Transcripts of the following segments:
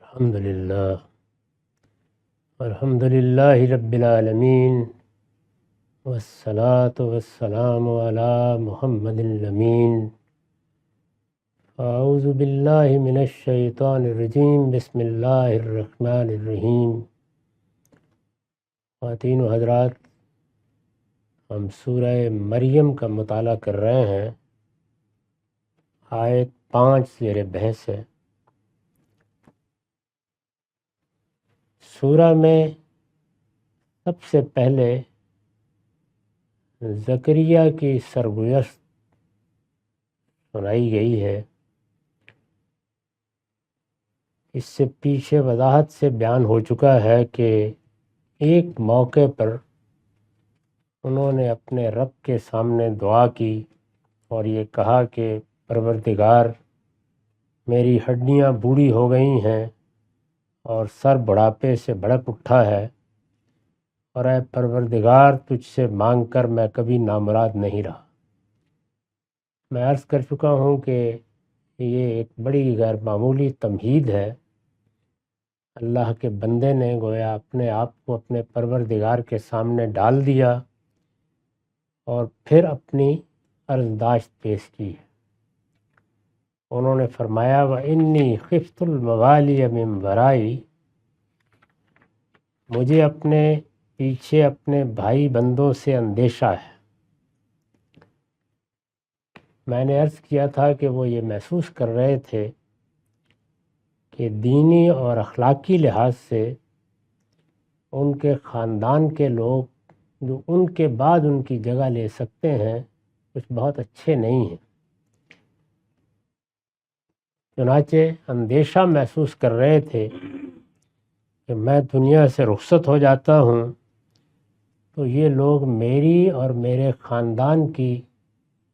الحمد للہ رب العالمین والصلاة والسلام علی محمد الامین اعوذ باللہ من الشیطان الرجیم بسم اللہ الرحمن الرحیم۔ خواتین و حضرات، ہم سورہ مریم کا مطالعہ کر رہے ہیں۔ آیت 5 زیر بحث ہے۔ سورہ میں سب سے پہلے زکریا کی سرگزشت سنائی گئی ہے۔ اس سے پیچھے وضاحت سے بیان ہو چکا ہے کہ ایک موقع پر انہوں نے اپنے رب کے سامنے دعا کی اور یہ کہا کہ پروردگار، میری ہڈیاں بوڑھی ہو گئی ہیں اور سر بڑھاپے سے بھڑک اٹھا ہے، اور اے پروردگار، تجھ سے مانگ کر میں کبھی نامراد نہیں رہا۔ میں عرض کر چکا ہوں کہ یہ ایک بڑی غیر معمولی تمہید ہے۔ اللہ کے بندے نے گویا اپنے آپ کو اپنے پروردگار کے سامنے ڈال دیا اور پھر اپنی عرضداشت پیش کی ہے۔ انہوں نے فرمایا وَإِنِّي خِفْتُ الْمَوَالِيَ مِنْ وَرَائِي، مجھے اپنے پیچھے اپنے بھائی بندوں سے اندیشہ ہے۔ میں نے عرض کیا تھا کہ وہ یہ محسوس کر رہے تھے کہ دینی اور اخلاقی لحاظ سے ان کے خاندان کے لوگ جو ان کے بعد ان کی جگہ لے سکتے ہیں کچھ بہت اچھے نہیں ہیں۔ چنانچہ اندیشہ محسوس کر رہے تھے کہ میں دنیا سے رخصت ہو جاتا ہوں تو یہ لوگ میری اور میرے خاندان کی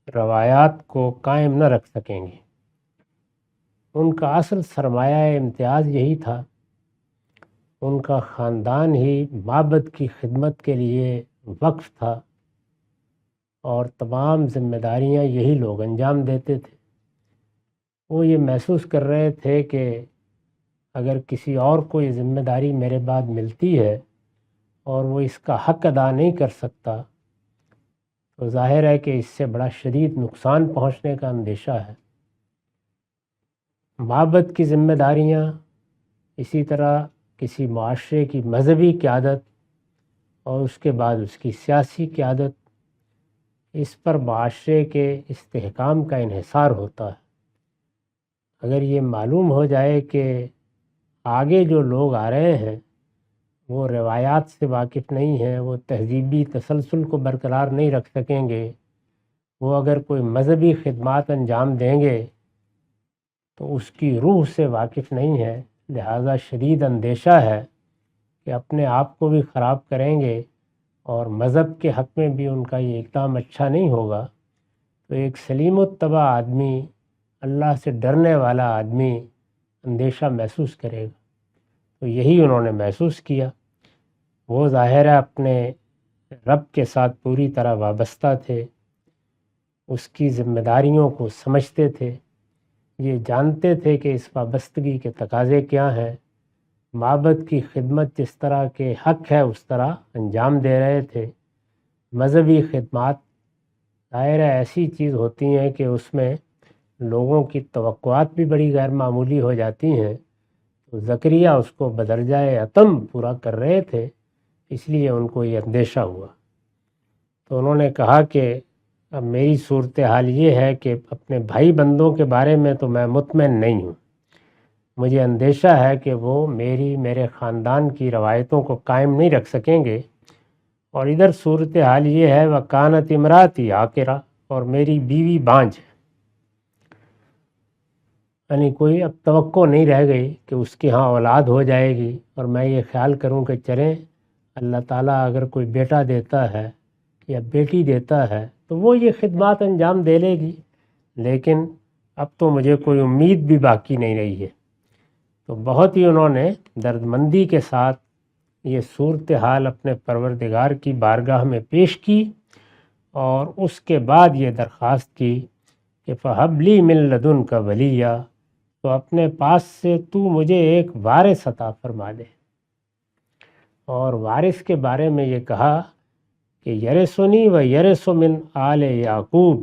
روایات کو قائم نہ رکھ سکیں گے۔ ان کا اصل سرمایہ امتیاز یہی تھا، ان کا خاندان ہی معبد کی خدمت کے لیے وقف تھا اور تمام ذمہ داریاں یہی لوگ انجام دیتے تھے۔ وہ یہ محسوس کر رہے تھے کہ اگر کسی اور کو یہ ذمہ داری میرے بعد ملتی ہے اور وہ اس کا حق ادا نہیں کر سکتا تو ظاہر ہے کہ اس سے بڑا شدید نقصان پہنچنے کا اندیشہ ہے۔ معبد کی ذمہ داریاں، اسی طرح کسی معاشرے کی مذہبی قیادت اور اس کے بعد اس کی سیاسی قیادت، اس پر معاشرے کے استحکام کا انحصار ہوتا ہے۔ اگر یہ معلوم ہو جائے کہ آگے جو لوگ آ رہے ہیں وہ روایات سے واقف نہیں ہیں، وہ تہذیبی تسلسل کو برقرار نہیں رکھ سکیں گے، وہ اگر کوئی مذہبی خدمات انجام دیں گے تو اس کی روح سے واقف نہیں ہے، لہذا شدید اندیشہ ہے کہ اپنے آپ کو بھی خراب کریں گے اور مذہب کے حق میں بھی ان کا یہ اقدام اچھا نہیں ہوگا۔ تو ایک سلیم الطبع آدمی، اللہ سے ڈرنے والا آدمی اندیشہ محسوس کرے گا۔ تو یہی انہوں نے محسوس کیا۔ وہ ظاہر ہے اپنے رب کے ساتھ پوری طرح وابستہ تھے، اس کی ذمہ داریوں کو سمجھتے تھے، یہ جانتے تھے کہ اس وابستگی کے تقاضے کیا ہیں۔ معبد کی خدمت جس طرح کے حق ہے اس طرح انجام دے رہے تھے۔ مذہبی خدمات ظاہر ہے ایسی چیز ہوتی ہیں کہ اس میں لوگوں کی توقعات بھی بڑی غیر معمولی ہو جاتی ہیں، تو زکریا اس کو بدرجہ اتم پورا کر رہے تھے، اس لیے ان کو یہ اندیشہ ہوا۔ تو انہوں نے کہا کہ اب میری صورتحال یہ ہے کہ اپنے بھائی بندوں کے بارے میں تو میں مطمئن نہیں ہوں، مجھے اندیشہ ہے کہ وہ میرے خاندان کی روایتوں کو قائم نہیں رکھ سکیں گے، اور ادھر صورتحال یہ ہے وَكَانَتِ امْرَأَتِي عَاقِرَةً، اور میری بیوی بانجھ ہے، یعنی کوئی اب توقع نہیں رہ گئی کہ اس کے ہاں اولاد ہو جائے گی اور میں یہ خیال کروں کہ چلیں اللہ تعالیٰ اگر کوئی بیٹا دیتا ہے یا بیٹی دیتا ہے تو وہ یہ خدمات انجام دے لے گی، لیکن اب تو مجھے کوئی امید بھی باقی نہیں رہی ہے۔ تو بہت ہی انہوں نے دردمندی کے ساتھ یہ صورتحال اپنے پروردگار کی بارگاہ میں پیش کی اور اس کے بعد یہ درخواست کی کہ فَهَبْ لِي مِن لَّدُنْكَ وَلِيًّا، تو اپنے پاس سے تو مجھے ایک وارث عطا فرما دے۔ اور وارث کے بارے میں یہ کہا کہ یرثنی و یرث من آل یعقوب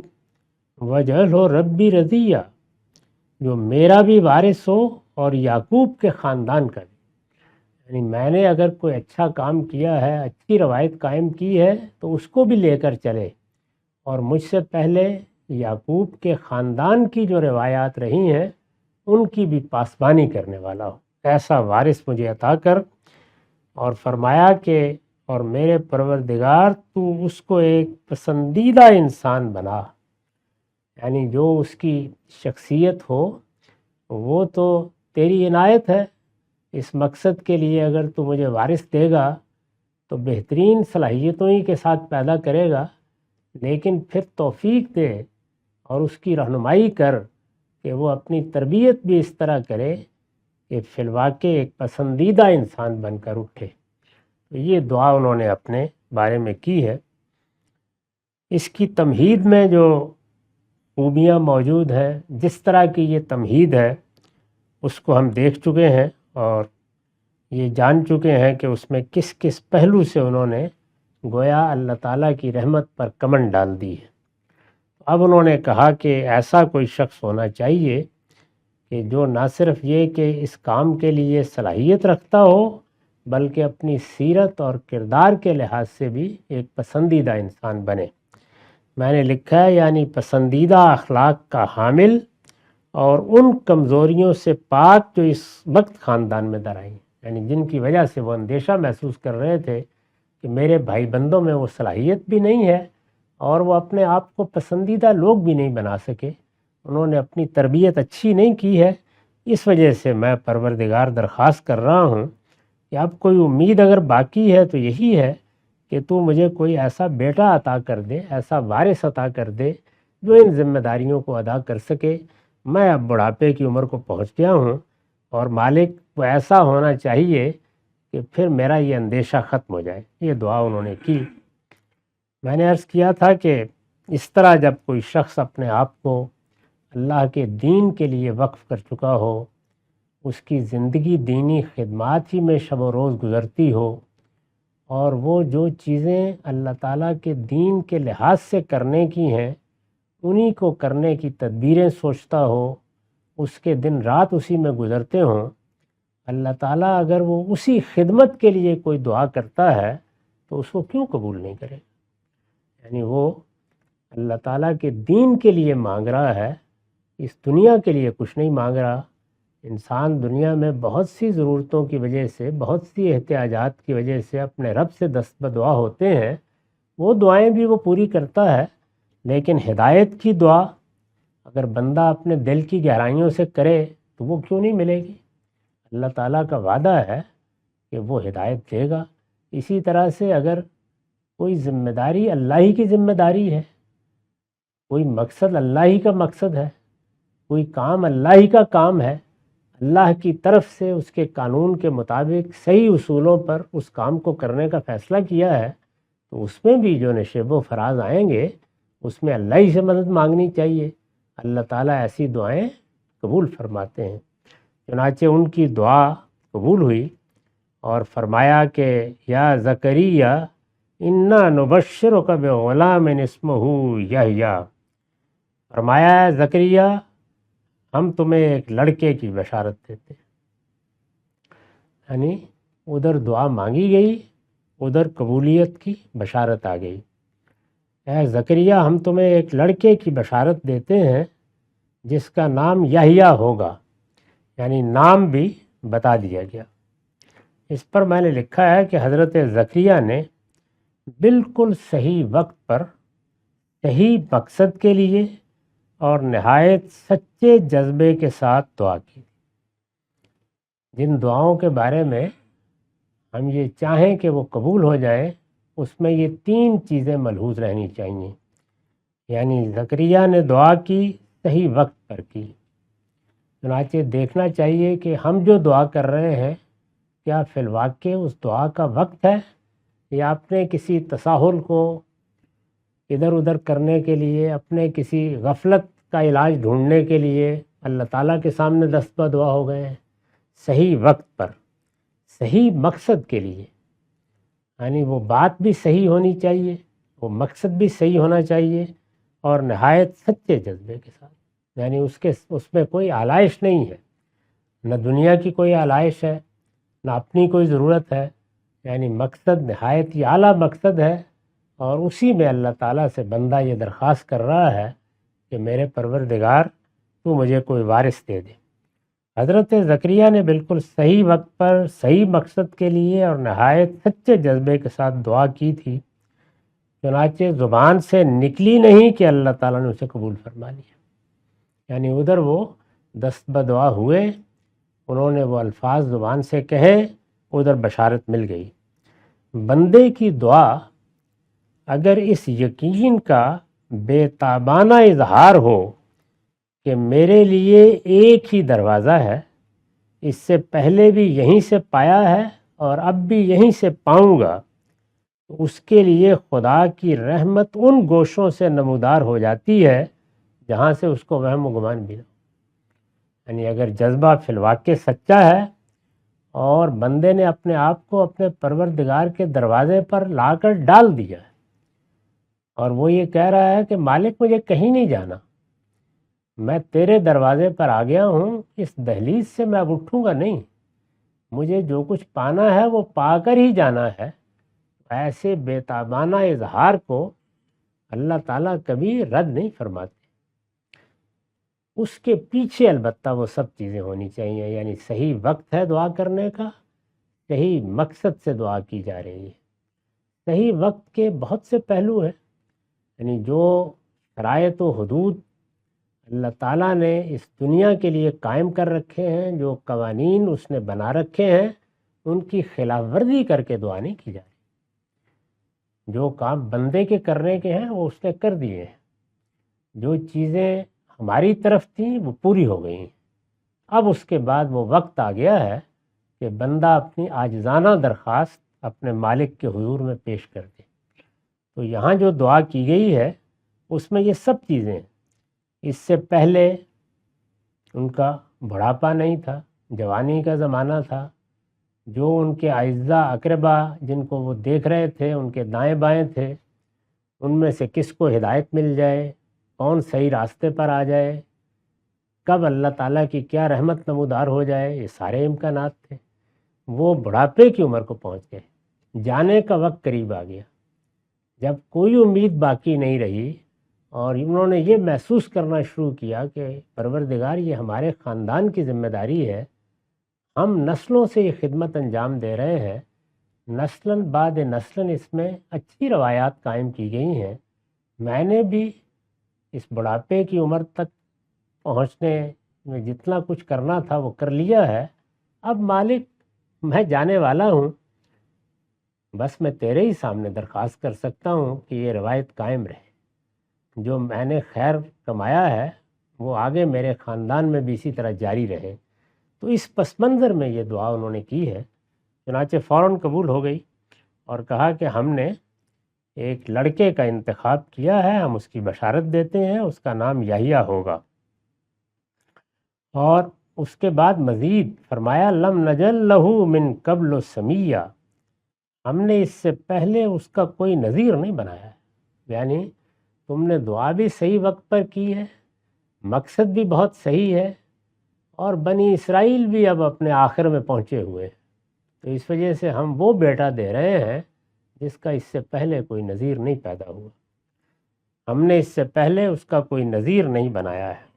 وجعلہ ربی رضیہ، جو میرا بھی وارث ہو اور یعقوب کے خاندان کا بھی۔ یعنی میں نے اگر کوئی اچھا کام کیا ہے، اچھی روایت قائم کی ہے، تو اس کو بھی لے کر چلے، اور مجھ سے پہلے یعقوب کے خاندان کی جو روایات رہی ہیں ان کی بھی پاسبانی کرنے والا ہو، ایسا وارث مجھے عطا کر۔ اور فرمایا کہ اور میرے پروردگار تو اس کو ایک پسندیدہ انسان بنا، یعنی جو اس کی شخصیت ہو وہ تو تیری عنایت ہے۔ اس مقصد کے لیے اگر تو مجھے وارث دے گا تو بہترین صلاحیتوں ہی کے ساتھ پیدا کرے گا، لیکن پھر توفیق دے اور اس کی رہنمائی کر کہ وہ اپنی تربیت بھی اس طرح کرے کہ فی الواقع ایک پسندیدہ انسان بن کر اٹھے۔ تو یہ دعا انہوں نے اپنے بارے میں کی ہے۔ اس کی تمہید میں جو خوبیاں موجود ہیں، جس طرح کی یہ تمہید ہے، اس کو ہم دیکھ چکے ہیں اور یہ جان چکے ہیں کہ اس میں کس کس پہلو سے انہوں نے گویا اللہ تعالیٰ کی رحمت پر کمند ڈال دی ہے۔ اب انہوں نے کہا کہ ایسا کوئی شخص ہونا چاہیے کہ جو نہ صرف یہ کہ اس کام کے لیے صلاحیت رکھتا ہو، بلکہ اپنی سیرت اور کردار کے لحاظ سے بھی ایک پسندیدہ انسان بنے۔ میں نے لکھا ہے یعنی پسندیدہ اخلاق کا حامل اور ان کمزوریوں سے پاک جو اس وقت خاندان میں در آئیں، یعنی جن کی وجہ سے وہ اندیشہ محسوس کر رہے تھے کہ میرے بھائی بندوں میں وہ صلاحیت بھی نہیں ہے اور وہ اپنے آپ کو پسندیدہ لوگ بھی نہیں بنا سکے، انہوں نے اپنی تربیت اچھی نہیں کی ہے۔ اس وجہ سے میں پروردگار درخواست کر رہا ہوں کہ اب کوئی امید اگر باقی ہے تو یہی ہے کہ تو مجھے کوئی ایسا بیٹا عطا کر دے، ایسا وارث عطا کر دے جو ان ذمہ داریوں کو ادا کر سکے۔ میں اب بڑھاپے کی عمر کو پہنچ گیا ہوں اور مالک وہ ایسا ہونا چاہیے کہ پھر میرا یہ اندیشہ ختم ہو جائے۔ یہ دعا انہوں نے کی۔ میں نے عرض کیا تھا کہ اس طرح جب کوئی شخص اپنے آپ کو اللہ کے دین کے لیے وقف کر چکا ہو، اس کی زندگی دینی خدمات ہی میں شب و روز گزرتی ہو، اور وہ جو چیزیں اللہ تعالیٰ کے دین کے لحاظ سے کرنے کی ہیں انہی کو کرنے کی تدبیریں سوچتا ہو، اس کے دن رات اسی میں گزرتے ہوں، اللہ تعالیٰ اگر وہ اسی خدمت کے لیے کوئی دعا کرتا ہے تو اس کو کیوں قبول نہیں کرے؟ یعنی وہ اللہ تعالیٰ کے دین کے لیے مانگ رہا ہے، اس دنیا کے لیے کچھ نہیں مانگ رہا۔ انسان دنیا میں بہت سی ضرورتوں کی وجہ سے، بہت سی احتیاجات کی وجہ سے اپنے رب سے دست بدعا ہوتے ہیں، وہ دعائیں بھی وہ پوری کرتا ہے، لیکن ہدایت کی دعا اگر بندہ اپنے دل کی گہرائیوں سے کرے تو وہ کیوں نہیں ملے گی؟ اللہ تعالیٰ کا وعدہ ہے کہ وہ ہدایت دے گا۔ اسی طرح سے اگر کوئی ذمہ داری اللہ ہی کی ذمہ داری ہے، کوئی مقصد اللہ ہی کا مقصد ہے، کوئی کام اللہ ہی کا کام ہے، اللہ کی طرف سے اس کے قانون کے مطابق صحیح اصولوں پر اس کام کو کرنے کا فیصلہ کیا ہے، تو اس میں بھی جو نشیب و فراز آئیں گے اس میں اللہ ہی سے مدد مانگنی چاہیے۔ اللہ تعالیٰ ایسی دعائیں قبول فرماتے ہیں۔ چنانچہ ان کی دعا قبول ہوئی اور فرمایا کہ یا زکریہ انا نبشرک بغلام اسمہ یحییٰ، فرمایا ہے زکریہ ہم تمہیں ایک لڑکے کی بشارت دیتے ہیں۔ یعنی ادھر دعا مانگی گئی، ادھر قبولیت کی بشارت آ گئی۔ اے زکریہ ہم تمہیں ایک لڑکے کی بشارت دیتے ہیں جس کا نام یحییٰ ہوگا، یعنی نام بھی بتا دیا گیا۔ اس پر میں نے لکھا ہے کہ حضرت زکریہ نے بالکل صحیح وقت پر صحیح مقصد کے لیے اور نہایت سچے جذبے کے ساتھ دعا کی۔ جن دعاؤں کے بارے میں ہم یہ چاہیں کہ وہ قبول ہو جائیں، اس میں یہ 3 چیزیں ملحوظ رہنی چاہیے۔ یعنی زکریہ نے دعا کی، صحیح وقت پر کی۔ چنانچہ دیکھنا چاہیے کہ ہم جو دعا کر رہے ہیں کیا فی الواقع اس دعا کا وقت ہے، یا اپنے کسی تساہل کو ادھر ادھر کرنے کے لیے، اپنے کسی غفلت کا علاج ڈھونڈنے کے لیے اللہ تعالیٰ کے سامنے دست بدعا ہو گئے ہیں، صحیح وقت پر، صحیح مقصد کے لیے، یعنی وہ بات بھی صحیح ہونی چاہیے، وہ مقصد بھی صحیح ہونا چاہیے، اور نہایت سچے جذبے کے ساتھ، یعنی اس میں کوئی آلائش نہیں ہے، نہ دنیا کی کوئی آلائش ہے، نہ اپنی کوئی ضرورت ہے، یعنی مقصد نہایت ہی اعلیٰ مقصد ہے، اور اسی میں اللہ تعالیٰ سے بندہ یہ درخواست کر رہا ہے کہ میرے پروردگار تو مجھے کوئی وارث دے دے۔ حضرت زکریا نے بالکل صحیح وقت پر صحیح مقصد کے لیے اور نہایت سچے جذبے کے ساتھ دعا کی تھی، چنانچہ زبان سے نکلی نہیں کہ اللہ تعالیٰ نے اسے قبول فرما لیا، یعنی ادھر وہ دست بدعا ہوئے، انہوں نے وہ الفاظ زبان سے کہے، ادھر بشارت مل گئی۔ بندے کی دعا اگر اس یقین کا بے تابانہ اظہار ہو کہ میرے لیے ایک ہی دروازہ ہے، اس سے پہلے بھی یہیں سے پایا ہے اور اب بھی یہیں سے پاؤں گا، تو اس کے لیے خدا کی رحمت ان گوشوں سے نمودار ہو جاتی ہے جہاں سے اس کو وہم و گمان بھی نہ، یعنی اگر جذبہ فی الواقع سچا ہے اور بندے نے اپنے آپ کو اپنے پروردگار کے دروازے پر لا کر ڈال دیا ہے، اور وہ یہ کہہ رہا ہے کہ مالک مجھے کہیں نہیں جانا، میں تیرے دروازے پر آ گیا ہوں، اس دہلیز سے میں اب اٹھوں گا نہیں، مجھے جو کچھ پانا ہے وہ پا کر ہی جانا ہے، ایسے بے تابانہ اظہار کو اللہ تعالیٰ کبھی رد نہیں فرماتے۔ اس کے پیچھے البتہ وہ سب چیزیں ہونی چاہیے، یعنی صحیح وقت ہے دعا کرنے کا، صحیح مقصد سے دعا کی جا رہی ہے۔ صحیح وقت کے بہت سے پہلو ہیں، یعنی جو شرائط و حدود اللہ تعالیٰ نے اس دنیا کے لیے قائم کر رکھے ہیں، جو قوانین اس نے بنا رکھے ہیں، ان کی خلاف ورزی کر کے دعا نہیں کی جا رہی۔ جو کام بندے کے کرنے کے ہیں وہ اس نے کر دیے ہیں، جو چیزیں ہماری طرف تھیں وہ پوری ہو گئی ہیں، اب اس کے بعد وہ وقت آ گیا ہے کہ بندہ اپنی عاجزانہ درخواست اپنے مالک کے حضور میں پیش کر دے۔ تو یہاں جو دعا کی گئی ہے اس میں یہ سب چیزیں ہیں۔ اس سے پہلے ان کا بڑھاپا نہیں تھا، جوانی کا زمانہ تھا، جو ان کے اعزاء اقربا جن کو وہ دیکھ رہے تھے ان کے دائیں بائیں تھے، ان میں سے کس کو ہدایت مل جائے، کون صحیح راستے پر آ جائے، کب اللہ تعالیٰ کی کیا رحمت نمودار ہو جائے، یہ سارے امکانات تھے۔ وہ بڑھاپے کی عمر کو پہنچ گئے، جانے کا وقت قریب آ گیا، جب کوئی امید باقی نہیں رہی، اور انہوں نے یہ محسوس کرنا شروع کیا کہ پروردگار یہ ہمارے خاندان کی ذمہ داری ہے، ہم نسلوں سے یہ خدمت انجام دے رہے ہیں، نسلاً بعد نسلاً اس میں اچھی روایات قائم کی گئی ہیں، میں نے بھی اس بڑھاپے کی عمر تک پہنچنے میں جتنا کچھ کرنا تھا وہ کر لیا ہے، اب مالک میں جانے والا ہوں، بس میں تیرے ہی سامنے درخواست کر سکتا ہوں کہ یہ روایت قائم رہے، جو میں نے خیر کمایا ہے وہ آگے میرے خاندان میں بھی اسی طرح جاری رہے۔ تو اس پس منظر میں یہ دعا انہوں نے کی ہے، چنانچہ فوراً قبول ہو گئی، اور کہا کہ ہم نے ایک لڑکے کا انتخاب کیا ہے، ہم اس کی بشارت دیتے ہیں، اس کا نام یحییٰ ہوگا۔ اور اس کے بعد مزید فرمایا لم نجل لہو من قبل سمیہ، ہم نے اس سے پہلے اس کا کوئی نظیر نہیں بنایا ہے، یعنی تم نے دعا بھی صحیح وقت پر کی ہے، مقصد بھی بہت صحیح ہے، اور بنی اسرائیل بھی اب اپنے آخر میں پہنچے ہوئے ہیں، تو اس وجہ سے ہم وہ بیٹا دے رہے ہیں جس کا اس سے پہلے کوئی نظیر نہیں پیدا ہوا، ہم نے اس سے پہلے اس کا کوئی نظیر نہیں بنایا ہے۔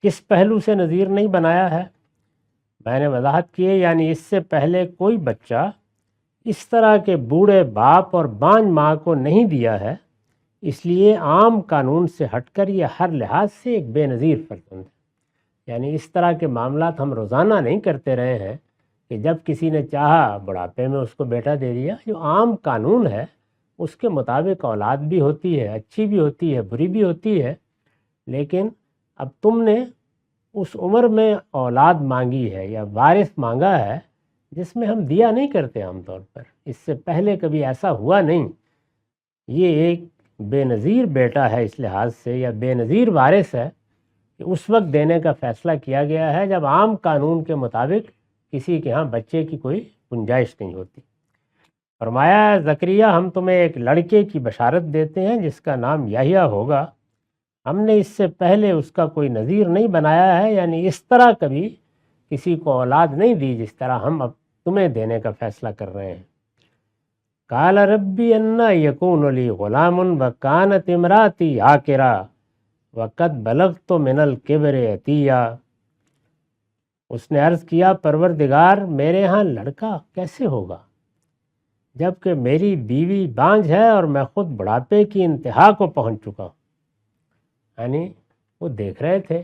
کس پہلو سے نظیر نہیں بنایا ہے میں نے وضاحت کی ہے، یعنی اس سے پہلے کوئی بچہ اس طرح کے بوڑھے باپ اور بانجھ ماں کو نہیں دیا ہے، اس لیے عام قانون سے ہٹ کر یہ ہر لحاظ سے ایک بے نظیر فرزند ہے، یعنی اس طرح کے معاملات ہم روزانہ نہیں کرتے رہے ہیں کہ جب کسی نے چاہا بڑھاپے میں اس کو بیٹا دے دیا، جو عام قانون ہے اس کے مطابق اولاد بھی ہوتی ہے، اچھی بھی ہوتی ہے، بری بھی ہوتی ہے، لیکن اب تم نے اس عمر میں اولاد مانگی ہے یا وارث مانگا ہے جس میں ہم دیا نہیں کرتے عام طور پر، اس سے پہلے کبھی ایسا ہوا نہیں، یہ ایک بے نظیر بیٹا ہے اس لحاظ سے، یا بے نظیر وارث ہے، کہ اس وقت دینے کا فیصلہ کیا گیا ہے جب عام قانون کے مطابق کسی کے ہاں بچے کی کوئی گنجائش نہیں ہوتی۔ فرمایا زکریا ہم تمہیں ایک لڑکے کی بشارت دیتے ہیں جس کا نام یحییٰ ہوگا، ہم نے اس سے پہلے اس کا کوئی نظیر نہیں بنایا ہے، یعنی اس طرح کبھی کسی کو اولاد نہیں دی جس طرح ہم اب تمہیں دینے کا فیصلہ کر رہے ہیں۔ قال ربی انا یکون لی غلام وکانت امراتی عاقرا وقد بلغت من الکبر عتیا۔ اس نے عرض کیا پروردگار میرے ہاں لڑکا کیسے ہوگا جب کہ میری بیوی بانجھ ہے اور میں خود بڑھاپے کی انتہا کو پہنچ چکا ہوں۔ یعنی وہ دیکھ رہے تھے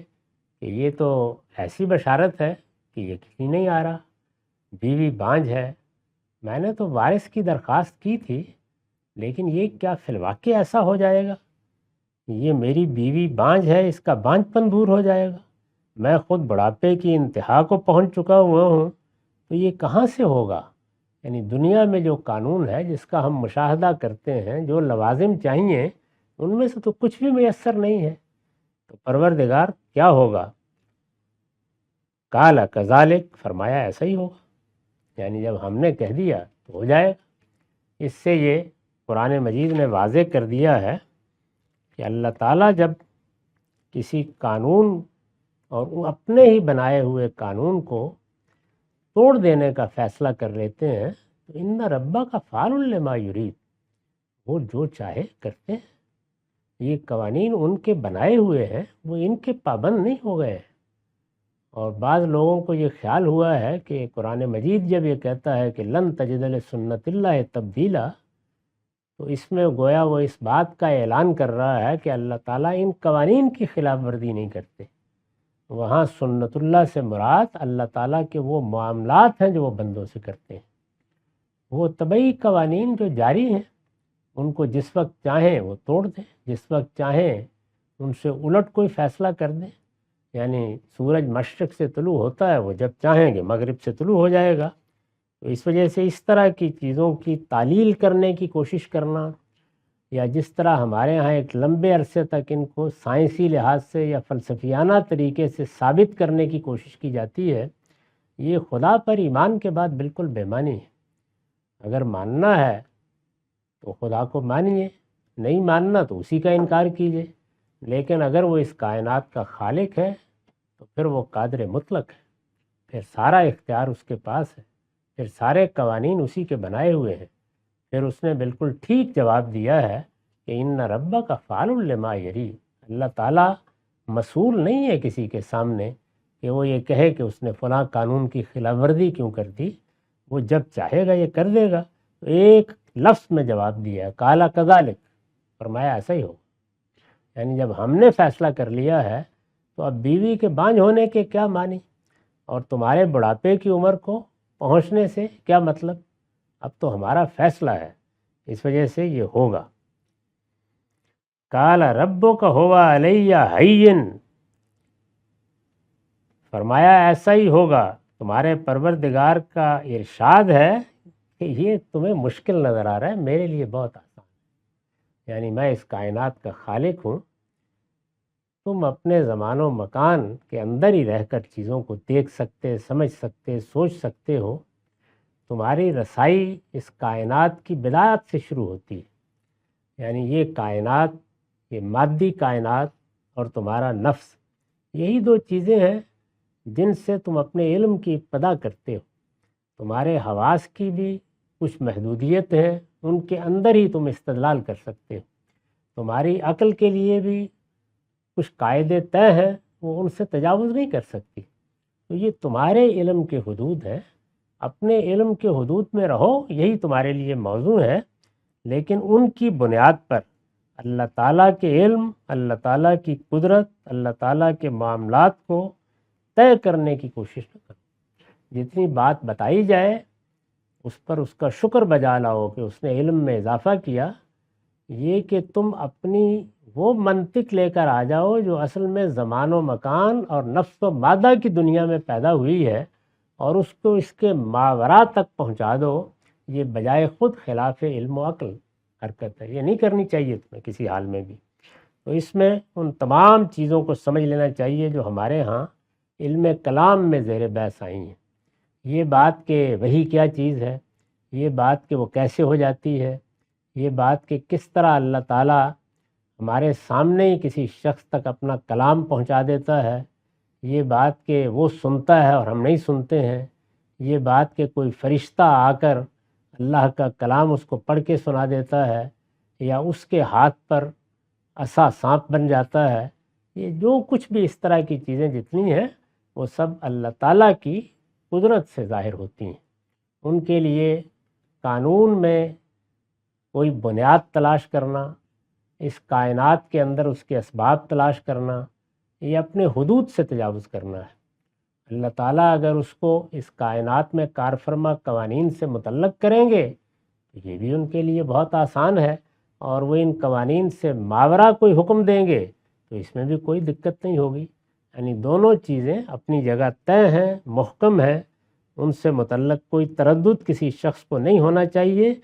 کہ یہ تو ایسی بشارت ہے کہ یقین نہیں آ رہا، بیوی بانجھ ہے، میں نے تو وارث کی درخواست کی تھی لیکن یہ کیا فی الواقع ایسا ہو جائے گا؟ یہ میری بیوی بانجھ ہے، اس کا بانجھ پن دور ہو جائے گا، میں خود بڑھاپے کی انتہا کو پہنچ چکا ہوا ہوں، تو یہ کہاں سے ہوگا؟ یعنی دنیا میں جو قانون ہے جس کا ہم مشاہدہ کرتے ہیں، جو لوازم چاہیے ان میں سے تو کچھ بھی میسر نہیں ہے، تو پروردگار کیا ہوگا؟ قال کذالک، فرمایا ایسا ہی ہوگا، یعنی جب ہم نے کہہ دیا تو ہو جائے گا۔ اس سے یہ قرآن مجید نے واضح کر دیا ہے کہ اللہ تعالیٰ جب کسی قانون اور اپنے ہی بنائے ہوئے قانون کو توڑ دینے کا فیصلہ کر لیتے ہیں تو ان ربا کا فعال لما یرید، وہ جو چاہے کرتے ہیں۔ یہ قوانین ان کے بنائے ہوئے ہیں، وہ ان کے پابند نہیں ہو گئے ہیں۔ اور بعض لوگوں کو یہ خیال ہوا ہے کہ قرآن مجید جب یہ کہتا ہے کہ لن تجد لسنت اللہ تبدیلا، تو اس میں گویا وہ اس بات کا اعلان کر رہا ہے کہ اللہ تعالیٰ ان قوانین کی خلاف ورزی نہیں کرتے۔ وہاں سنت اللہ سے مراد اللہ تعالیٰ کے وہ معاملات ہیں جو وہ بندوں سے کرتے ہیں، وہ طبعی قوانین جو جاری ہیں ان کو جس وقت چاہیں وہ توڑ دیں، جس وقت چاہیں ان سے الٹ کوئی فیصلہ کر دیں۔ یعنی سورج مشرق سے طلوع ہوتا ہے، وہ جب چاہیں گے مغرب سے طلوع ہو جائے گا۔ تو اس وجہ سے اس طرح کی چیزوں کی تعلیل کرنے کی کوشش کرنا، یا جس طرح ہمارے ہاں ایک لمبے عرصے تک ان کو سائنسی لحاظ سے یا فلسفیانہ طریقے سے ثابت کرنے کی کوشش کی جاتی ہے، یہ خدا پر ایمان کے بعد بالکل بے معنی ہے۔ اگر ماننا ہے تو خدا کو مانیے، نہیں ماننا تو اسی کا انکار کیجیے، لیکن اگر وہ اس کائنات کا خالق ہے تو پھر وہ قادر مطلق ہے، پھر سارا اختیار اس کے پاس ہے، پھر سارے قوانین اسی کے بنائے ہوئے ہیں۔ پھر اس نے بالکل ٹھیک جواب دیا ہے کہ ان ربا کا فعال لما یرید، اللہ تعالیٰ مسئول نہیں ہے کسی کے سامنے کہ وہ یہ کہے کہ اس نے فلاں قانون کی خلاف ورزی کیوں کر دی، وہ جب چاہے گا یہ کر دے گا۔ تو ایک لفظ میں جواب دیا ہے، قال کذالک، فرمایا ایسا ہی ہو۔ یعنی جب ہم نے فیصلہ کر لیا ہے تو اب بیوی کے بانجھ ہونے کے کیا معنی، اور تمہارے بڑھاپے کی عمر کو پہنچنے سے کیا مطلب، اب تو ہمارا فیصلہ ہے، اس وجہ سے یہ ہوگا۔ قال ربک ھوا علی ھین، فرمایا ایسا ہی ہوگا، تمہارے پروردگار کا ارشاد ہے کہ یہ تمہیں مشکل نظر آ رہا ہے، میرے لیے بہت آسان ہے۔ یعنی میں اس کائنات کا خالق ہوں، تم اپنے زمان و مکان کے اندر ہی رہ کر چیزوں کو دیکھ سکتے، سمجھ سکتے، سوچ سکتے ہو۔ تمہاری رسائی اس کائنات کی بدایت سے شروع ہوتی ہے، یعنی یہ کائنات، یہ مادی کائنات اور تمہارا نفس، یہی دو چیزیں ہیں جن سے تم اپنے علم کی ابتدا کرتے ہو۔ تمہارے حواس کی بھی کچھ محدودیت ہے، ان کے اندر ہی تم استدلال کر سکتے ہو۔ تمہاری عقل کے لیے بھی کچھ قاعدے طے ہیں، وہ ان سے تجاوز نہیں کر سکتی۔ تو یہ تمہارے علم کے حدود ہیں، اپنے علم کے حدود میں رہو، یہی تمہارے لیے موضوع ہے، لیکن ان کی بنیاد پر اللہ تعالیٰ کے علم، اللہ تعالیٰ کی قدرت، اللہ تعالیٰ کے معاملات کو طے کرنے کی کوشش نہ کرو۔ جتنی بات بتائی جائے اس پر اس کا شکر بجا لاؤ کہ اس نے علم میں اضافہ کیا۔ یہ کہ تم اپنی وہ منطق لے کر آ جاؤ جو اصل میں زمان و مکان اور نفس و مادہ کی دنیا میں پیدا ہوئی ہے، اور اس کو اس کے ماوراء تک پہنچا دو، یہ بجائے خود خلاف علم و عقل حرکت ہے، یہ نہیں کرنی چاہیے تمہیں کسی حال میں بھی۔ تو تو اس میں ان تمام چیزوں کو سمجھ لینا چاہیے جو ہمارے ہاں علم کلام میں زیر بحث آئی ہیں۔ یہ بات کہ وحی کیا چیز ہے، یہ بات کہ وہ کیسے ہو جاتی ہے، یہ بات کہ کس طرح اللہ تعالیٰ ہمارے سامنے ہی کسی شخص تک اپنا کلام پہنچا دیتا ہے، یہ بات کہ وہ سنتا ہے اور ہم نہیں سنتے ہیں، یہ بات کہ کوئی فرشتہ آ کر اللہ کا کلام اس کو پڑھ کے سنا دیتا ہے یا اس کے ہاتھ پر عصا سانپ بن جاتا ہے، یہ جو کچھ بھی اس طرح کی چیزیں جتنی ہیں وہ سب اللہ تعالیٰ کی قدرت سے ظاہر ہوتی ہیں۔ ان کے لیے قانون میں کوئی بنیاد تلاش کرنا، اس کائنات کے اندر اس کے اسباب تلاش کرنا، یہ اپنے حدود سے تجاوز کرنا ہے۔ اللہ تعالیٰ اگر اس کو اس کائنات میں کار فرما قوانین سے متعلق کریں گے تو یہ بھی ان کے لیے بہت آسان ہے، اور وہ ان قوانین سے ماورا کوئی حکم دیں گے تو اس میں بھی کوئی دقت نہیں ہوگی۔ یعنی دونوں چیزیں اپنی جگہ طے ہیں، محکم ہیں، ان سے متعلق کوئی تردد کسی شخص کو نہیں ہونا چاہیے۔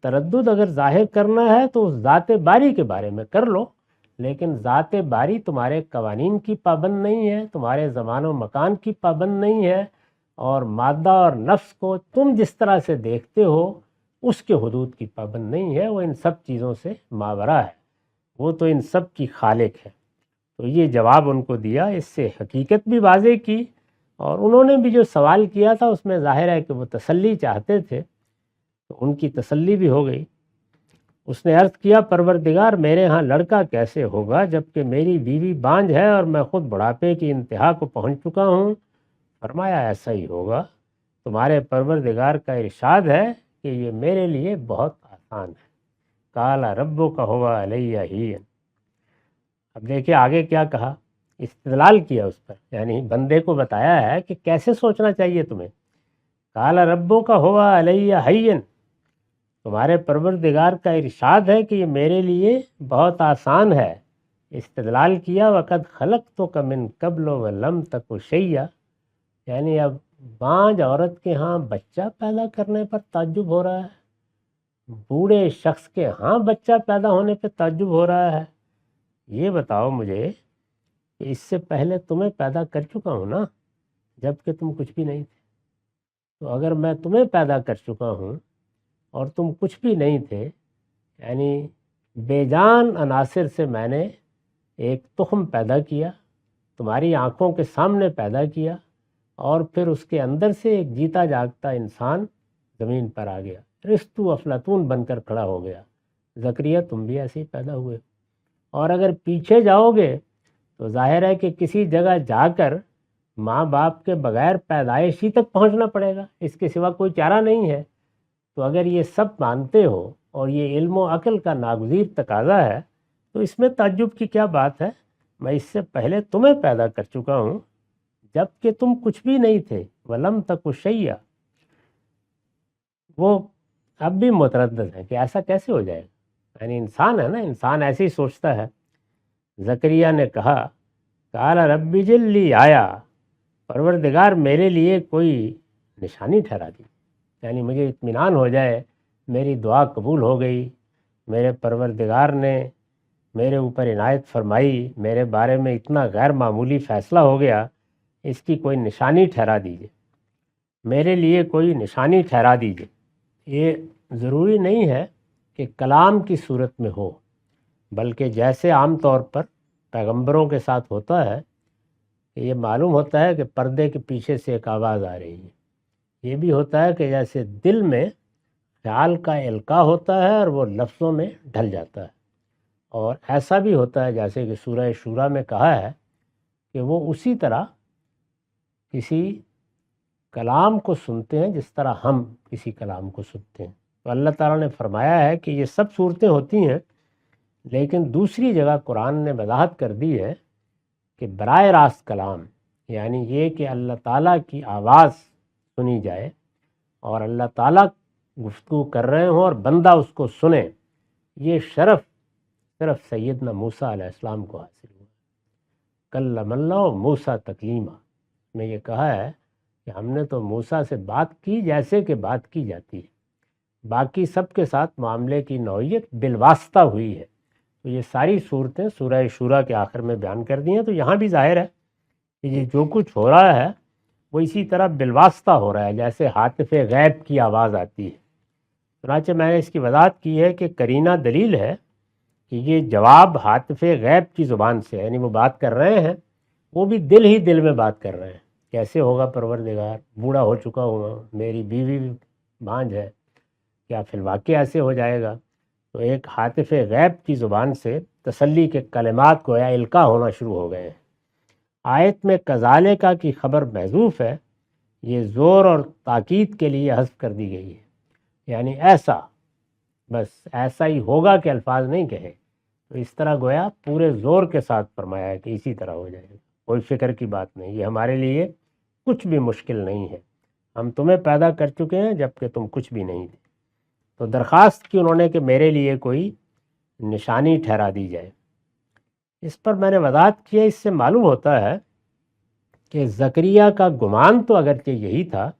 تردد اگر ظاہر کرنا ہے تو اس ذات باری کے بارے میں کر لو، لیکن ذات باری تمہارے قوانین کی پابند نہیں ہے، تمہارے زمان و مکان کی پابند نہیں ہے، اور مادہ اور نفس کو تم جس طرح سے دیکھتے ہو اس کے حدود کی پابند نہیں ہے، وہ ان سب چیزوں سے ماورا ہے، وہ تو ان سب کی خالق ہے۔ تو یہ جواب ان کو دیا، اس سے حقیقت بھی واضح کی، اور انہوں نے بھی جو سوال کیا تھا اس میں ظاہر ہے کہ وہ تسلی چاہتے تھے، تو ان کی تسلی بھی ہو گئی۔ اس نے عرض کیا پروردگار میرے ہاں لڑکا کیسے ہوگا جبکہ میری بیوی بانجھ ہے اور میں خود بڑھاپے کی انتہا کو پہنچ چکا ہوں؟ فرمایا ایسا ہی ہوگا، تمہارے پروردگار کا ارشاد ہے کہ یہ میرے لیے بہت آسان ہے۔ قال ربک هو علی ہین۔ اب دیکھیں آگے کیا کہا، استدلال کیا اس پر، یعنی بندے کو بتایا ہے کہ کیسے سوچنا چاہیے تمہیں۔ قال ربک هو علی ہین، تمہارے پروردگار کا ارشاد ہے کہ یہ میرے لیے بہت آسان ہے۔ استدلال کیا وقد خلقتک من قبل ولم تک شیئا، یعنی اب بانجھ عورت کے ہاں بچہ پیدا کرنے پر تعجب ہو رہا ہے، بوڑھے شخص کے ہاں بچہ پیدا ہونے پہ تعجب ہو رہا ہے۔ یہ بتاؤ مجھے کہ اس سے پہلے تمہیں پیدا کر چکا ہوں نا، جب کہ تم کچھ بھی نہیں تھے۔ تو اگر میں تمہیں پیدا کر چکا ہوں اور تم کچھ بھی نہیں تھے، یعنی بے جان عناصر سے میں نے ایک تخم پیدا کیا، تمہاری آنکھوں کے سامنے پیدا کیا، اور پھر اس کے اندر سے ایک جیتا جاگتا انسان زمین پر آ گیا، رستو افلاطون بن کر کھڑا ہو گیا۔ زکریا تم بھی ایسے ہی پیدا ہوئے۔ اور اگر پیچھے جاؤ گے تو ظاہر ہے کہ کسی جگہ جا کر ماں باپ کے بغیر پیدائش ہی تک پہنچنا پڑے گا، اس کے سوا کوئی چارہ نہیں ہے۔ تو اگر یہ سب مانتے ہو اور یہ علم و عقل کا ناگزیر تقاضا ہے تو اس میں تعجب کی کیا بات ہے؟ میں اس سے پہلے تمہیں پیدا کر چکا ہوں جب کہ تم کچھ بھی نہیں تھے، ولم تک شیئا۔ وہ اب بھی متردد ہے کہ ایسا کیسے ہو جائے گا، یعنی انسان ہے نا، انسان ایسے ہی سوچتا ہے۔ زکریا نے کہا قال رب اجعل لی آیا، پروردگار میرے لیے کوئی نشانی ٹھہرا دی، یعنی مجھے اطمینان ہو جائے میری دعا قبول ہو گئی، میرے پروردگار نے میرے اوپر عنایت فرمائی، میرے بارے میں اتنا غیر معمولی فیصلہ ہو گیا، اس کی کوئی نشانی ٹھہرا دیجئے، میرے لیے کوئی نشانی ٹھہرا دیجئے۔ یہ ضروری نہیں ہے کہ کلام کی صورت میں ہو، بلکہ جیسے عام طور پر پیغمبروں کے ساتھ ہوتا ہے کہ یہ معلوم ہوتا ہے کہ پردے کے پیچھے سے ایک آواز آ رہی ہے۔ یہ بھی ہوتا ہے کہ جیسے دل میں خیال کا القاء ہوتا ہے اور وہ لفظوں میں ڈھل جاتا ہے، اور ایسا بھی ہوتا ہے جیسے کہ سورہ شورى میں کہا ہے کہ وہ اسی طرح کسی کلام کو سنتے ہیں جس طرح ہم کسی کلام کو سنتے ہیں۔ تو اللہ تعالیٰ نے فرمایا ہے کہ یہ سب صورتیں ہوتی ہیں، لیکن دوسری جگہ قرآن نے وضاحت کر دی ہے کہ براہ راست کلام، یعنی یہ کہ اللہ تعالیٰ کی آواز سنی جائے اور اللہ تعالیٰ گفتگو کر رہے ہوں اور بندہ اس کو سنے، یہ شرف صرف سیدنا موسیٰ علیہ السلام کو حاصل ہوا۔ کلم اللہ موسیٰ تکلیما میں یہ کہا ہے کہ ہم نے تو موسیٰ سے بات کی جیسے کہ بات کی جاتی ہے، باقی سب کے ساتھ معاملے کی نوعیت بالواسطہ ہوئی ہے، تو یہ ساری صورتیں سورہ شورى کے آخر میں بیان کر دی ہیں۔ تو یہاں بھی ظاہر ہے کہ یہ جو کچھ ہو رہا ہے وہ اسی طرح بالواسطہ ہو رہا ہے، جیسے ہاتف غیب کی آواز آتی ہے۔ چنانچہ میں نے اس کی وضاحت کی ہے کہ قرینہ دلیل ہے کہ یہ جواب ہاتف غیب کی زبان سے، یعنی وہ بات کر رہے ہیں، وہ بھی دل ہی دل میں بات کر رہے ہیں۔ کیسے ہوگا پروردگار، بوڑھا ہو چکا ہوں، میری بیوی بھی بانجھ ہے، کیا فی الواقع ایسے ہو جائے گا؟ تو ایک ہاتف غیب کی زبان سے تسلی کے کلمات گویا القاء ہونا شروع ہو گئے ہیں۔ آیت میں کذالکا کی خبر محذوف ہے، یہ زور اور تاکید کے لیے حذف کر دی گئی ہے، یعنی ایسا، بس ایسا ہی ہوگا کہ الفاظ نہیں کہے، تو اس طرح گویا پورے زور کے ساتھ فرمایا ہے کہ اسی طرح ہو جائے گا، کوئی فکر کی بات نہیں، یہ ہمارے لیے کچھ بھی مشکل نہیں ہے، ہم تمہیں پیدا کر چکے ہیں جبکہ تم کچھ بھی نہیں تھے۔ تو درخواست کی انہوں نے کہ میرے لیے کوئی نشانی ٹھہرا دی جائے۔ اس پر میں نے وضاحت کی ہے، اس سے معلوم ہوتا ہے کہ زکریا کا گمان تو اگرچہ یہی تھا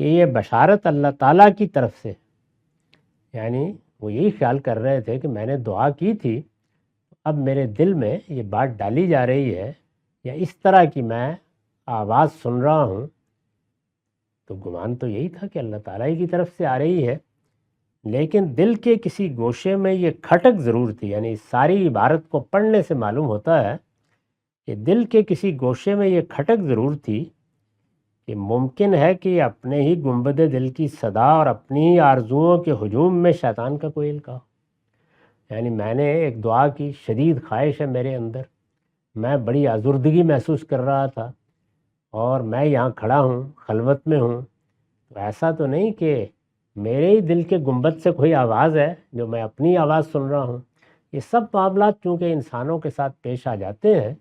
کہ یہ بشارت اللہ تعالیٰ کی طرف سے، یعنی وہ یہی خیال کر رہے تھے کہ میں نے دعا کی تھی، اب میرے دل میں یہ بات ڈالی جا رہی ہے یا اس طرح کی میں آواز سن رہا ہوں، تو گمان تو یہی تھا کہ اللہ تعالیٰ ہی کی طرف سے آ رہی ہے، لیکن دل کے کسی گوشے میں یہ کھٹک ضرور تھی۔ یعنی اس ساری عبارت کو پڑھنے سے معلوم ہوتا ہے کہ دل کے کسی گوشے میں یہ کھٹک ضرور تھی کہ ممکن ہے کہ اپنے ہی گنبد دل کی صدا اور اپنی ہی آرزوؤں کے ہجوم میں شیطان کا کوئی القاء ہو۔ یعنی میں نے ایک دعا کی، شدید خواہش ہے میرے اندر، میں بڑی آزردگی محسوس کر رہا تھا، اور میں یہاں کھڑا ہوں، خلوت میں ہوں، تو ایسا تو نہیں کہ میرے ہی دل کے گنبد سے کوئی آواز ہے جو میں اپنی آواز سن رہا ہوں۔ یہ سب معاملات چونکہ انسانوں کے ساتھ پیش آ جاتے ہیں،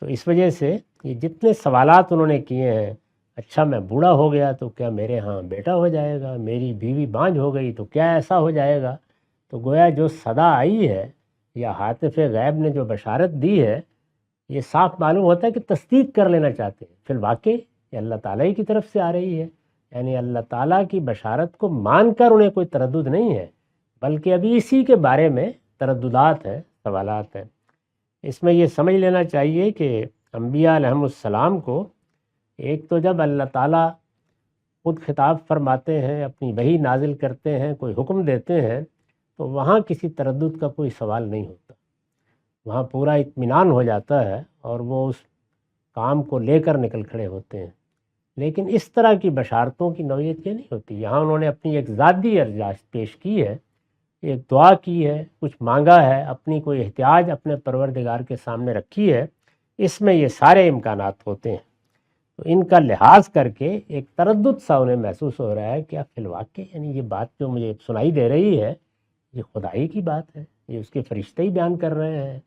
تو اس وجہ سے یہ جتنے سوالات انہوں نے کیے ہیں، اچھا میں بوڑھا ہو گیا تو کیا میرے ہاں بیٹا ہو جائے گا، میری بیوی بانجھ ہو گئی تو کیا ایسا ہو جائے گا؟ تو گویا جو صدا آئی ہے یا ہاتف غیب نے جو بشارت دی ہے، یہ صاف معلوم ہوتا ہے کہ تصدیق کر لینا چاہتے ہیں، فی الواقع یہ اللہ تعالیٰ ہی کی طرف سے آ رہی ہے۔ یعنی اللہ تعالیٰ کی بشارت کو مان کر انہیں کوئی تردد نہیں ہے، بلکہ ابھی اسی کے بارے میں ترددات ہیں، سوالات ہیں۔ اس میں یہ سمجھ لینا چاہیے کہ انبیاء علیہم السلام کو ایک تو جب اللہ تعالیٰ خود خطاب فرماتے ہیں، اپنی وحی نازل کرتے ہیں، کوئی حکم دیتے ہیں، تو وہاں کسی تردد کا کوئی سوال نہیں ہوتا، وہاں پورا اطمینان ہو جاتا ہے اور وہ اس کام کو لے کر نکل کھڑے ہوتے ہیں۔ لیکن اس طرح کی بشارتوں کی نوعیت یہ نہیں ہوتی۔ یہاں انہوں نے اپنی ایک ذاتی ارزاش پیش کی ہے، ایک دعا کی ہے، کچھ مانگا ہے، اپنی کوئی احتیاج اپنے پروردگار کے سامنے رکھی ہے، اس میں یہ سارے امکانات ہوتے ہیں، تو ان کا لحاظ کر کے ایک تردد سا انہیں محسوس ہو رہا ہے کہ فی الواقع یعنی یہ بات جو مجھے سنائی دے رہی ہے یہ خدائی کی بات ہے، یہ اس کے فرشتے ہی بیان کر رہے ہیں،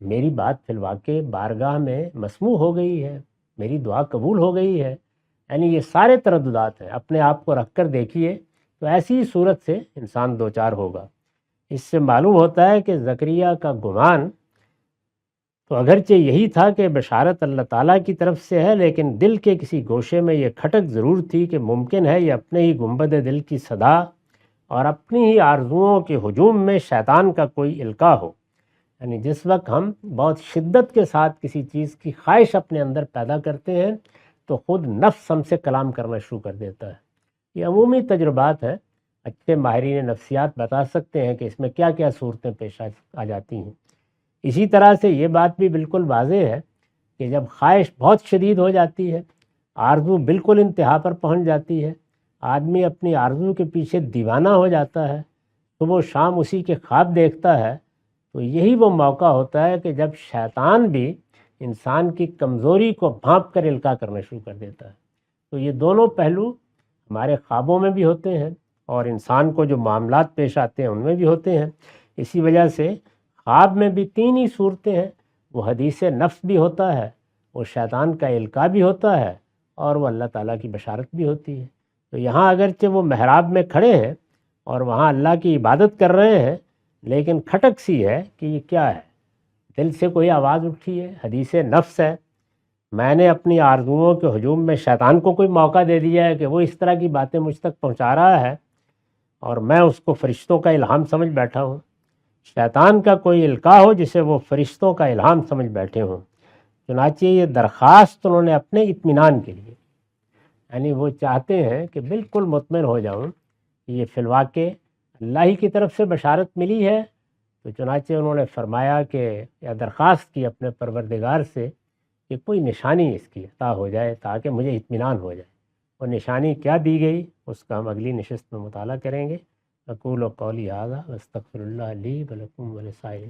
میری بات فی الواقع بارگاہ میں مسموع ہو گئی ہے، میری دعا قبول ہو گئی ہے۔ یعنی یہ سارے ترددات ہیں، اپنے آپ کو رکھ کر دیکھیے تو ایسی ہی صورت سے انسان دوچار ہوگا۔ اس سے معلوم ہوتا ہے کہ زکریا کا گمان تو اگرچہ یہی تھا کہ بشارت اللہ تعالیٰ کی طرف سے ہے، لیکن دل کے کسی گوشے میں یہ کھٹک ضرور تھی کہ ممکن ہے یہ اپنے ہی گنبد دل کی صدا اور اپنی ہی آرزوؤں کے ہجوم میں شیطان کا کوئی القاء ہو۔ یعنی جس وقت ہم بہت شدت کے ساتھ کسی چیز کی خواہش اپنے اندر پیدا کرتے ہیں تو خود نفس ہم سے کلام کرنا شروع کر دیتا ہے۔ یہ عمومی تجربات ہیں، اچھے ماہرین نفسیات بتا سکتے ہیں کہ اس میں کیا کیا صورتیں پیش آ جاتی ہیں۔ اسی طرح سے یہ بات بھی بالکل واضح ہے کہ جب خواہش بہت شدید ہو جاتی ہے، آرزو بالکل انتہا پر پہنچ جاتی ہے، آدمی اپنی آرزو کے پیچھے دیوانہ ہو جاتا ہے، صبح و شام اسی کے خواب دیکھتا ہے، تو یہی وہ موقع ہوتا ہے کہ جب شیطان بھی انسان کی کمزوری کو بھانپ کر القاء کرنا شروع کر دیتا ہے۔ تو یہ دونوں پہلو ہمارے خوابوں میں بھی ہوتے ہیں اور انسان کو جو معاملات پیش آتے ہیں ان میں بھی ہوتے ہیں۔ اسی وجہ سے خواب میں بھی تین ہی صورتیں ہیں، وہ حدیث نفس بھی ہوتا ہے، وہ شیطان کا القاء بھی ہوتا ہے، اور وہ اللہ تعالیٰ کی بشارت بھی ہوتی ہے۔ تو یہاں اگرچہ وہ محراب میں کھڑے ہیں اور وہاں اللہ کی عبادت کر رہے ہیں، لیکن کھٹک سی ہے کہ یہ کیا ہے، دل سے کوئی آواز اٹھی ہے، حدیث نفس ہے، میں نے اپنی آرزوؤں کے ہجوم میں شیطان کو کوئی موقع دے دیا ہے کہ وہ اس طرح کی باتیں مجھ تک پہنچا رہا ہے، اور میں اس کو فرشتوں کا الہام سمجھ بیٹھا ہوں۔ شیطان کا کوئی القاء ہو جسے وہ فرشتوں کا الہام سمجھ بیٹھے ہوں۔ چنانچہ یہ درخواست انہوں نے اپنے اطمینان کے لیے، یعنی وہ چاہتے ہیں کہ بالکل مطمئن ہو جاؤں کہ یہ فی الواقع اللہ ہی کی طرف سے بشارت ملی ہے، تو چنانچہ انہوں نے فرمایا کہ یا درخواست کی اپنے پروردگار سے کہ کوئی نشانی اس کی عطا ہو جائے تاکہ مجھے اطمینان ہو جائے۔ اور نشانی کیا دی گئی اس کا ہم اگلی نشست میں مطالعہ کریں گے۔ اقول قولی ھذا واستغفر اللہ لی ولکم ولسائر